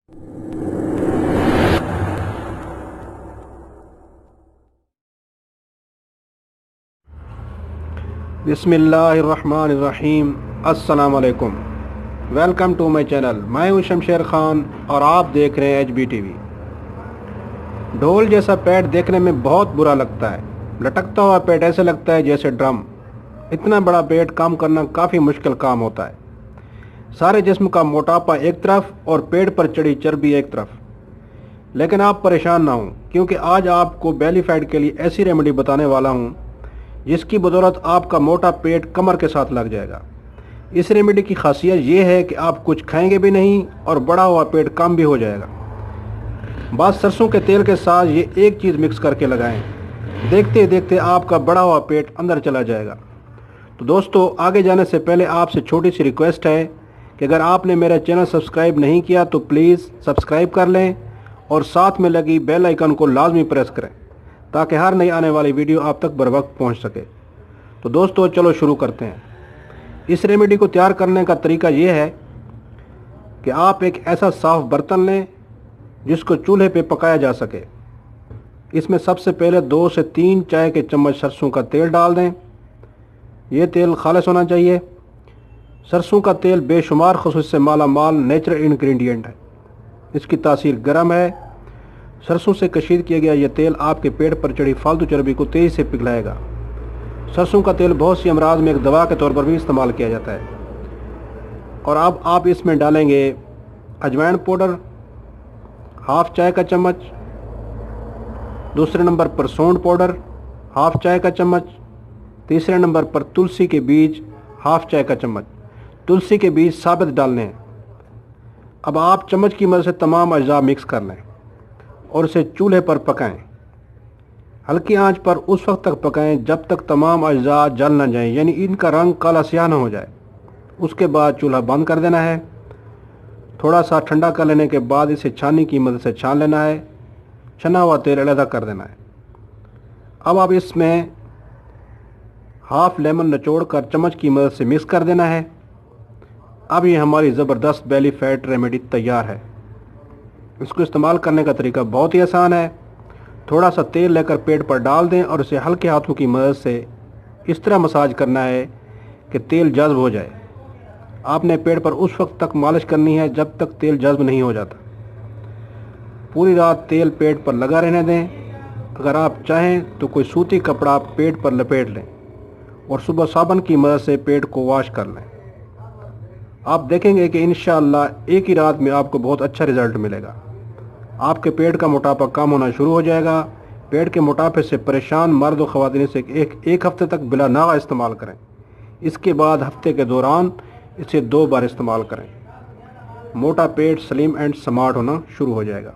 بسم اللہ الرحمن الرحیم۔ السلام علیکم، ویلکم ٹو مائی چینل۔ میں ہوں شمشیر خان اور آپ دیکھ رہے ہیں ایچ بی ٹی وی۔ ڈھول جیسا پیٹ دیکھنے میں بہت برا لگتا ہے۔ لٹکتا ہوا پیٹ ایسے لگتا ہے جیسے ڈرم۔ اتنا بڑا پیٹ کام کرنا کافی مشکل کام ہوتا ہے۔ سارے جسم کا موٹاپا ایک طرف اور پیٹ پر چڑھی چربی ایک طرف۔ لیکن آپ پریشان نہ ہوں، کیونکہ آج آپ کو بیلی فیٹ کے لیے ایسی ریمیڈی بتانے والا ہوں جس کی بدولت آپ کا موٹا پیٹ کمر کے ساتھ لگ جائے گا۔ اس ریمیڈی کی خاصیت یہ ہے کہ آپ کچھ کھائیں گے بھی نہیں اور بڑا ہوا پیٹ کم بھی ہو جائے گا۔ بعض سرسوں کے تیل کے ساتھ یہ ایک چیز مکس کر کے لگائیں، دیکھتے دیکھتے آپ کا بڑا ہوا پیٹ اندر چلا جائے گا۔ تو دوستو، آگے جانے سے پہلے آپ سے چھوٹی سی ریکویسٹ ہے کہ اگر آپ نے میرا چینل سبسکرائب نہیں کیا تو پلیز سبسکرائب کر لیں اور ساتھ میں لگی بیل آئیکن کو لازمی پریس کریں تاکہ ہر نئی آنے والی ویڈیو آپ تک بر وقت پہنچ سکے۔ تو دوستو چلو شروع کرتے ہیں۔ اس ریمیڈی کو تیار کرنے کا طریقہ یہ ہے کہ آپ ایک ایسا صاف برتن لیں جس کو چولہے پہ پکایا جا سکے۔ اس میں سب سے پہلے 2 سے 3 چائے کے چمچ سرسوں کا تیل ڈال دیں۔ یہ تیل خالص ہونا چاہیے۔ سرسوں کا تیل بے شمار خصوص سے مالا مال نیچرل انگریڈینٹ ہے۔ اس کی تاثیر گرم ہے۔ سرسوں سے کشید کیا گیا یہ تیل آپ کے پیٹ پر چڑھی فالتو چربی کو تیزی سے پگھلائے گا۔ سرسوں کا تیل بہت سی امراض میں ایک دوا کے طور پر بھی استعمال کیا جاتا ہے۔ اور اب آپ اس میں ڈالیں گے اجوائن پاؤڈر ½ چائے کا چمچ، دوسرے نمبر پر سونڈ پاؤڈر ½ چائے کا چمچ، تیسرے نمبر پر تلسی کے بیج ½ چائے کا چمچ۔ تلسی کے بیج ثابت ڈالنے ہیں۔ اب آپ چمچ کی مدد سے تمام اجزاء مکس کر لیں اور اسے چولہے پر پکائیں۔ ہلکی آنچ پر اس وقت تک پکائیں جب تک تمام اجزاء جل نہ جائیں، یعنی ان کا رنگ کالا سیاہ نہ ہو جائے۔ اس کے بعد چولہا بند کر دینا ہے۔ تھوڑا سا ٹھنڈا کر لینے کے بعد اسے چھاننی کی مدد سے چھان لینا ہے۔ چھنا ہوا تیل علیحدہ کر دینا ہے۔ اب آپ اس میں ½ لیمن نچوڑ کر چمچ کی مدد سے مکس کر دینا ہے۔ اب یہ ہماری زبردست بیلی فیٹ ریمیڈی تیار ہے۔ اس کو استعمال کرنے کا طریقہ بہت ہی آسان ہے۔ تھوڑا سا تیل لے کر پیٹ پر ڈال دیں اور اسے ہلکے ہاتھوں کی مدد سے اس طرح مساج کرنا ہے کہ تیل جذب ہو جائے۔ آپ نے پیٹ پر اس وقت تک مالش کرنی ہے جب تک تیل جذب نہیں ہو جاتا۔ پوری رات تیل پیٹ پر لگا رہنے دیں۔ اگر آپ چاہیں تو کوئی سوتی کپڑا پیٹ پر لپیٹ لیں اور صبح صابن کی مدد سے پیٹ کو واش کر لیں۔ آپ دیکھیں گے کہ انشاءاللہ ایک ہی رات میں آپ کو بہت اچھا رزلٹ ملے گا۔ آپ کے پیٹ کا موٹاپا کم ہونا شروع ہو جائے گا۔ پیٹ کے موٹاپے سے پریشان مرد و خواتین سے ایک ہفتے تک بلا ناغہ استعمال کریں۔ اس کے بعد ہفتے کے دوران اسے 2 بار استعمال کریں۔ موٹا پیٹ سلیم اینڈ سمارٹ ہونا شروع ہو جائے گا۔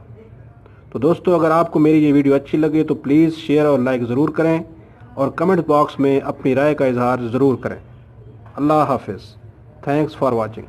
تو دوستو، اگر آپ کو میری یہ ویڈیو اچھی لگے تو پلیز شیئر اور لائک ضرور کریں اور کمنٹ باکس میں اپنی رائے کا اظہار ضرور کریں۔ اللہ حافظ۔ Thanks for watching.